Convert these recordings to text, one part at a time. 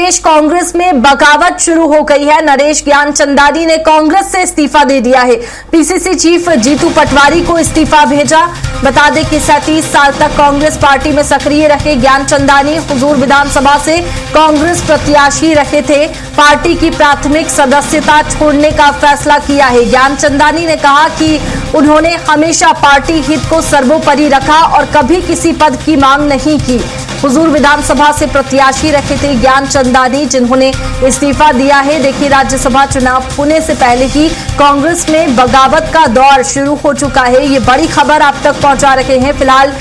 प्रदेश कांग्रेस में बगावत शुरू हो गई है। नरेश ज्ञानचंदानी ने कांग्रेस से इस्तीफा दे दिया है। पीसीसी चीफ जीतू पटवारी को इस्तीफा भेजा। बता दें कि 37 साल तक कांग्रेस पार्टी में सक्रिय रहे ज्ञानचंदानी हुजूर विधानसभा से कांग्रेस प्रत्याशी रहे थे। पार्टी की प्राथमिक सदस्यता छोड़ने का फैसला किया है। ज्ञानचंदानी ने कहा कि उन्होंने हमेशा पार्टी हित को सर्वोपरि रखा और कभी किसी पद की मांग नहीं की। हुजूर विधानसभा से प्रत्याशी रखे थे ज्ञानचंदानी, जिन्होंने इस्तीफा दिया है। देखिए, राज्यसभा चुनाव होने से पहले ही कांग्रेस में बगावत का दौर शुरू हो चुका है। ये बड़ी खबर आप तक पहुंचा रहे हैं। फिलहाल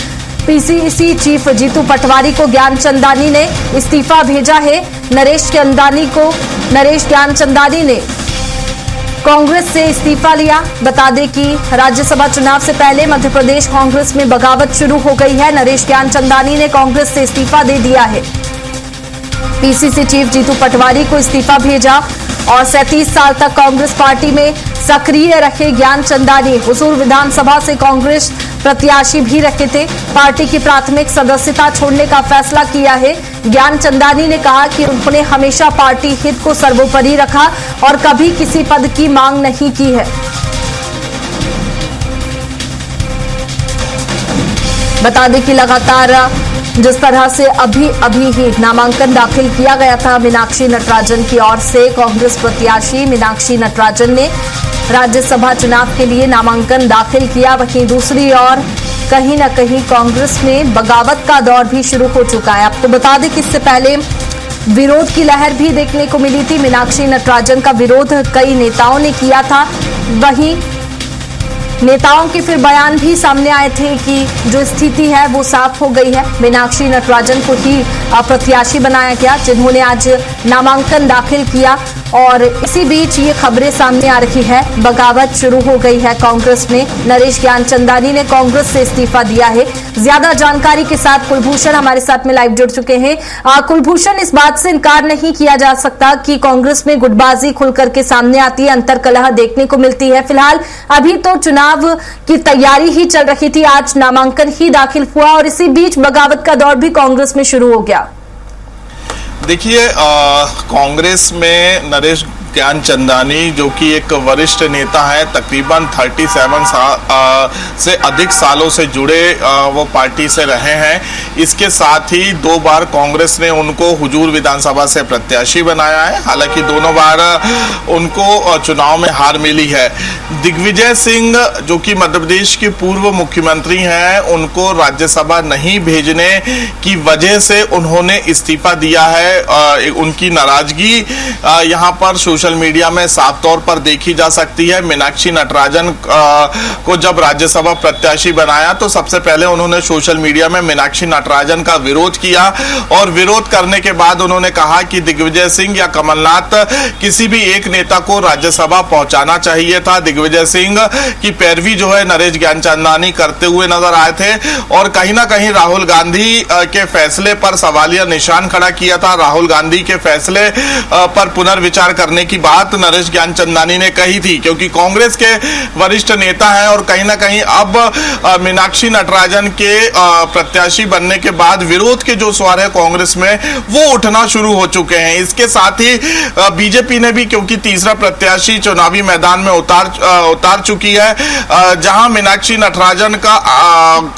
पीसीसी चीफ जीतू पटवारी को ज्ञानचंदानी ने इस्तीफा भेजा है। नरेश ज्ञानचंदानी ने कांग्रेस से इस्तीफा लिया। बता दें कि राज्यसभा चुनाव से पहले मध्य प्रदेश कांग्रेस में बगावत शुरू हो गई है। नरेश ज्ञानचंदानी ने कांग्रेस से इस्तीफा दे दिया है। पीसीसी चीफ जीतू पटवारी को इस्तीफा भेजा और 37 साल तक कांग्रेस पार्टी में सक्रिय रहे ज्ञानचंदानी हुजूर विधानसभा से कांग्रेस प्रत्याशी भी रखे थे। पार्टी की प्राथमिक सदस्यता छोड़ने का फैसला किया है। ज्ञानचंदानी ने कहा कि उन्होंने हमेशा पार्टी हित को सर्वोपरि रखा और कभी किसी पद की मांग नहीं की है। बता दें कि लगातार जिस तरह से अभी ही नामांकन दाखिल किया गया था मीनाक्षी नटराजन की ओर से, कांग्रेस प्रत्याशी मीनाक्षी नटराजन ने राज्यसभा चुनाव के लिए नामांकन दाखिल किया। वहीं दूसरी ओर कहीं न कहीं कांग्रेस में बगावत का दौर भी शुरू हो चुका है। आपको बता दें कि इससे पहले विरोध की लहर भी देखने को मिली थी। मीनाक्षी नटराजन का विरोध कई नेताओं ने किया था। वहीं नेताओं के फिर बयान भी सामने आए थे कि जो स्थिति है वो साफ हो गई है। मीनाक्षी नटराजन को ही प्रत्याशी बनाया गया, जिन्होंने आज नामांकन दाखिल किया। और इसी बीच ये खबरें सामने आ रही है, बगावत शुरू हो गई है कांग्रेस में। नरेश ज्ञानचंदानी ने कांग्रेस से इस्तीफा दिया है। ज्यादा जानकारी के साथ कुलभूषण हमारे साथ में लाइव जुड़ चुके हैं। कुलभूषण, इस बात से इनकार नहीं किया जा सकता कि कांग्रेस में गुटबाजी खुल करके सामने आती है, अंतर्कलह देखने को मिलती है। फिलहाल अभी तो चुनाव की तैयारी ही चल रही थी, आज नामांकन ही दाखिल हुआ और इसी बीच बगावत का दौर भी कांग्रेस में शुरू हो गया। देखिए, कांग्रेस में नरेश ज्ञानचंदानी जो कि एक वरिष्ठ नेता है, तकरीबन 37 साल से अधिक सालों से जुड़े वो पार्टी से रहे हैं। इसके साथ ही 2 बार कांग्रेस ने उनको हुजूर विधानसभा से प्रत्याशी बनाया है। हालांकि दोनों बार उनको चुनाव में हार मिली है। दिग्विजय सिंह जो कि मध्य प्रदेश के पूर्व मुख्यमंत्री हैं, उनको राज्यसभा नहीं भेजने की वजह से उन्होंने इस्तीफा दिया है। उनकी नाराजगी यहाँ पर सोशल मीडिया में साफ तौर पर देखी जा सकती है। मीनाक्षी नटराजन को जब राज्यसभा प्रत्याशी बनाया तो सबसे पहले उन्होंने सोशल मीडिया में मीनाक्षी नटराजन का विरोध किया और विरोध करने के बाद उन्होंने कहा कि दिग्विजय सिंह या कमलनाथ किसी भी एक नेता को राज्यसभा पहुंचाना चाहिए था। दिग्विजय सिंह की पैरवी जो है नरेश ज्ञानचंदानी करते हुए नजर आए थे और कहीं ना कहीं राहुल गांधी के फैसले पर सवालिया निशान खड़ा किया था। राहुल गांधी के फैसले पर पुनर्विचार करने की बात नरेश ज्ञानचंदानी ने कही थी, क्योंकि कांग्रेस के वरिष्ठ नेता हैं और कहीं ना कहीं अब मीनाक्षी नटराजन के प्रत्याशी बनने के बाद विरोध के जो स्वर है कांग्रेस में वो उठना शुरू हो चुके हैं। इसके साथ ही बीजेपी ने भी, क्योंकि तीसरा प्रत्याशी चुनावी मैदान में उतार चुकी है, जहां मीनाक्षी नटराजन का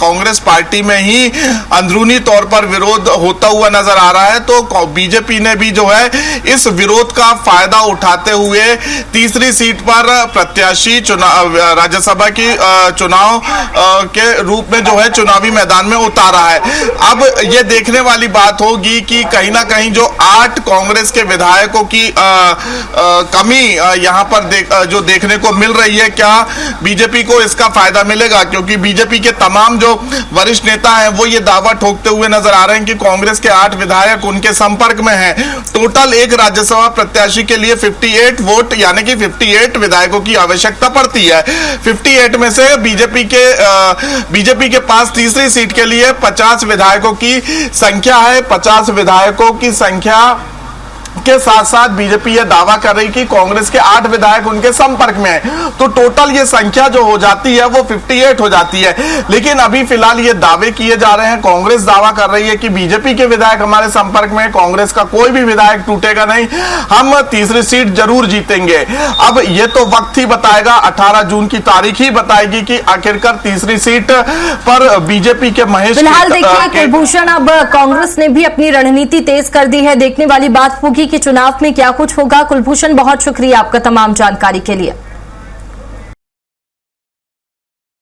कांग्रेस पार्टी में ही अंदरूनी तौर पर विरोध होता हुआ नजर आ रहा है, तो बीजेपी ने भी जो है इस विरोध का फायदा उठाते हुए तीसरी सीट पर प्रत्याशी राज्यसभा की चुनाव के रूप में जो है चुनावी मैदान में उतारा है। अब ये देखने वाली बात होगी कि कहीं ना कहीं जो 8 कांग्रेस के विधायकों की कमी यहाँ पर जो देखने को मिल रही है, क्या बीजेपी को इसका फायदा मिलेगा? क्योंकि बीजेपी के तमाम जो वरिष्ठ नेता हैं वो ये दावा ठोकते हुए नजर आ रहे हैं कि कांग्रेस के 8 विधायक उनके संपर्क में हैं। टोटल एक राज्यसभा प्रत्याशी के लिए 58 वोट यानी कि 58 विधायकों की आवश्यकता पड़ती है। 58 में से बीजेपी के पास तीसरी सीट के लिए 50 विधायकों की संख्या है। 50 विधायकों की संख्या के साथ साथ बीजेपी ये दावा कर रही कि कांग्रेस के 8 विधायक उनके संपर्क में हैं, तो टोटल ये संख्या जो हो जाती है वो 58 हो जाती है। लेकिन अभी फिलहाल ये दावे किए जा रहे हैं, कांग्रेस दावा कर रही है कि बीजेपी के विधायक हमारे संपर्क में, कांग्रेस का कोई भी विधायक टूटेगा नहीं, हम तीसरी सीट जरूर जीतेंगे। अब ये तो वक्त ही बताएगा, 18 जून की तारीख ही बताएगी कि आखिरकार तीसरी सीट पर बीजेपी के महेश। फिलहाल देखिए कुलभूषण, अब कांग्रेस ने भी अपनी रणनीति तेज कर दी है। देखने वाली बात होगी कि चुनाव में क्या कुछ होगा। कुलभूषण, बहुत शुक्रिया आपका तमाम जानकारी के लिए।